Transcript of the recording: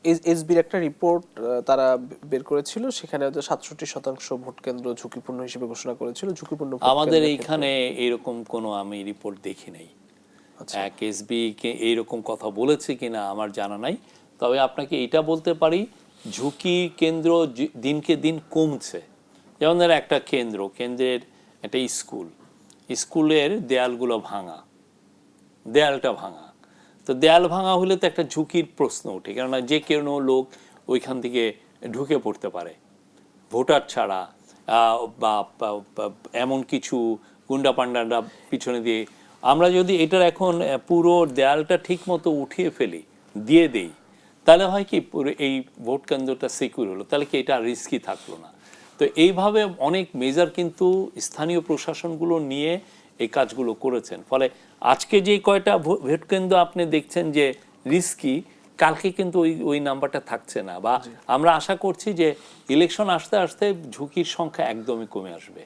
এসবির একটা রিপোর্ট তারা বের করেছিল, সেখানে 67% ভোট কেন্দ্র ঝুঁকিপূর্ণ হিসেবে ঘোষণা করেছিল। ঝুঁকিপূর্ণ ভোট আমাদের কেন্দ্রের ক্ষেত্রে এইখানে এরকম কোনো আমি রিপোর্ট দেখি নাই। আচ্ছা। এসবি কে এইরকম কথা বলেছে কিনা আমার জানা নাই। তবে আপনাকে এটা বলতে পারি, ঝুঁকি কেন্দ্র দিনকে দিন কমছে। যেমন ধরেন একটা কেন্দ্রের একটা স্কুলের দেয়ালগুলো ভাঙা, দেয়ালটা ভাঙা। তো দেয়াল ভাঙা হলে তো একটা ঝুঁকির প্রশ্ন ওঠে, কেননা যে কোনো লোক ওইখান থেকে ঢুকে পড়তে পারে ভোটার ছাড়া, বা এমন কিছু গুন্ডা পান্ডারা পিছনে দিয়ে। আমরা যদি এটার এখন পুরো দেয়ালটা ঠিক মতো উঠিয়ে ফেলি, দিয়ে দেই, তাহলে হয় কি পুরো এই ভোট কেন্দ্রটা সিকিউর হলো, তাহলে কি এটা রিস্কি থাকলো না। তো এইভাবে অনেক মেজার কিন্তু স্থানীয় প্রশাসনগুলো নিয়ে এই কাজগুলো করেছেন। ফলে আজকে যে কয়টা ভোট কেন্দ্র আপনি দেখছেন যে রিস্কি, কালকে কিন্তু ওই ওই নাম্বারটা থাকছে না। বা আমরা আশা করছি যে ইলেকশন আসতে আসতে ঝুঁকির সংখ্যা একদমই কমে আসবে।